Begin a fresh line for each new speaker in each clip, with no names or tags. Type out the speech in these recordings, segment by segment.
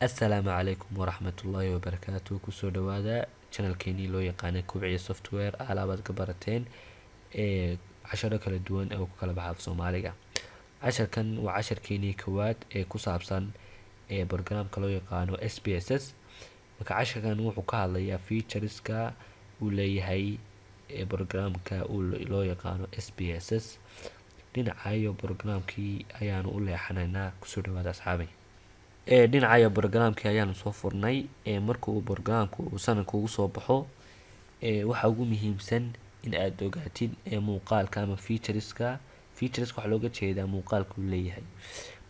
السلام عليكم ورحمة الله وبركاته. كسو دوادا channel كيني لو يقانا كوبعي software على كبرتين عشرة كلا دوان أو كلا بحاف سوماليغا. عشر كان وعشر كيني كواد كسابسان برنامج لو يقانو SPSS. marka casharkan wuxuu ka hadlayaa featureska uu leeyahay barnaamijka loo yaqaano SPSS. dhinacayo barnaamijkii ayaanu u leexanaynaa. kusoo dhawaada asxaabay. dhinacayo barnaamijkii ayaanu soo furnay. marka uu barnaamijku uu sanadka ugu soo baxo waxa ugu muhiimsan in aad ogaatid muuqaalka ama featureska waxa looga jeedaa muuqaalka uu leeyahay.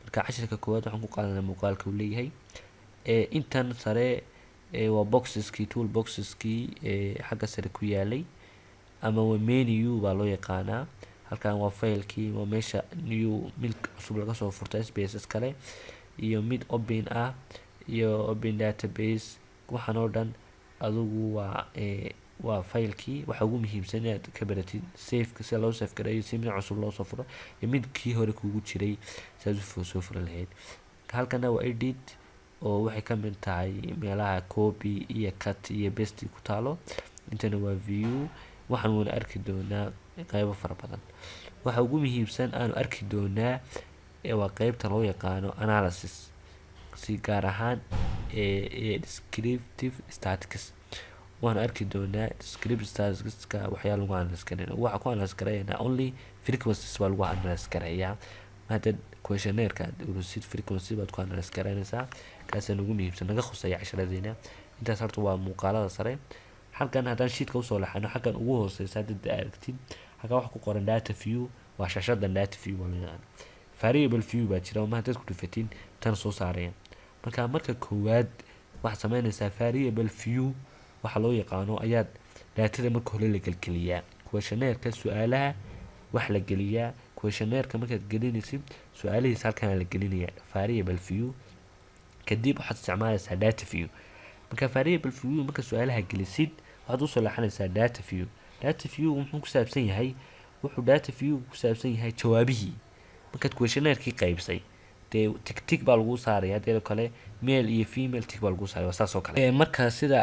marka casharka koowaad waxaan ku qaadanaa muuqaalka uu leeyahay. intan sare waa boxeskii tool boxeskii xagga sare ku yaalay ama waa menu baa loo yaqaanaa. halkan waa faylkii, waa meesha new mid cusub laga soo furto SPSS kale iyo mid open ah iyo open database. waxaan oo dhan adigu waa faylkii. waxa ugu muhiimsan inaad ka baratid safeka sida loo save gareeyo si mid cusub loo soo furo iyo mid kii hore kugu jiray saad u soo furi lahayd. halkana waa edit oo waxay ka mid tahay meelaha copy iyo cut iyo paste ku taalo. intana waa view. waxaan wada arki doonaa qaybo fara badan. waxa ugu muhiimsan aanu arki doonaa waa qaybta loo yaqaano analysis, si gaar ahaan descriptive statistics. waan arki doonaa descriptive statistics waxyaalo lagu analyze kareeyo. waxa ku analyze kareeyna only frequencies baa lagu analyze kareeyaa. hadda questionnaire-ka urusid frequency baad ku analyze kareynaysaa. kaasaan ugu muhiimsan naga khusaya casharadeenna. intaas horta waa muuqaalada sare. halkan haddaan sheetka usoo laxano xaggan ugu hooseysa haddaad aragtid halkan waxa ku qoran data view. waa shaashadan data view waa loo yaqaan. variable view baa jira ma haddaad ku dhufatin tan soo saaraya. marka koowaad waxaad samaynaysaa variable view waxa loo yaqaano ayaad daatada marka hore la gelgeliyaa. questionnaire-ka su-aalaha wax la geliyaa. questionnaire-ka markaad gelinaysid su-aalihiisa halkan la gelinayaa variable view. kadib waxaad isticmaalaysaa data view. marka variable view marka su-aalaha gelisid waxaad usoo laaxanaysaa data view. data view wuxuu ku saabsan yahay jawaabihii markaad questionnaire-kii qaybsay. dee tig baa lagu saaraya. hadeeda kale male iyo female tig baa lagu saaraya. waa saas oo kale. marka sida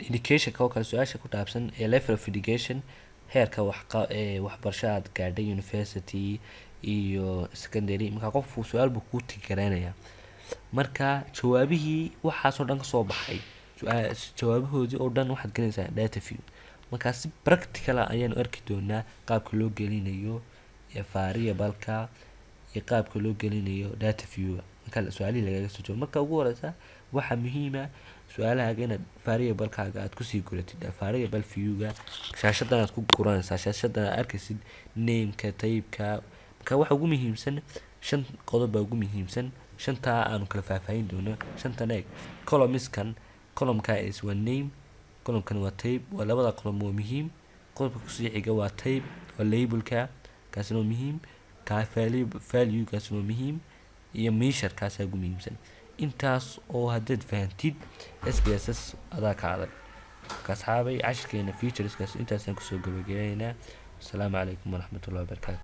education-ka oo kale su-aasha ku dhaabsan level of education heerka waxbarasho aad gaadhay university iyo secondary. marka qofku su-aal buu kuu tigi gareynayaa. marka jawaabihii waxaasoo dhan kasoo baxay jawaabahoodii oo dhan waxaad gelinaysaa data view. markaa si practical ayaanu arki doonaa qaabka loo gelinayo variable-ka iyo qaabka loo gelinayo data view-ga marka su-aalihii lagaga soo jawaabo. marka ugu horeysa waxaa muhiima su-aalahaaga inaad variable-kaaga aad kusii guratid variable view-ga. shaashadan aad ku guranaysaa. shaashadan aad arkaysid name-ka, type-ka. marka waxa ugu muhiimsan 5 qodob baa ugu muhiimsan. 5taa aanu kala faahfaahin doono. 5tan eeg column-iskan column-ka is waa name, column-kan waa type. waa labada column waa muhiim. qodobka kusii xiga waa type waa label-ka kaasina waa muhiim. ka value kaasina waa muhiim iyo measure kaasaa ugu muhiimsan. intaas oo haddaad fahantid SPSS adaa ka adag. marka asxaabay casharkeena featureskaas intaasaan kusoo gabagabeynaa. asalaamu calaykum waraxmatullahi wabarakaatu.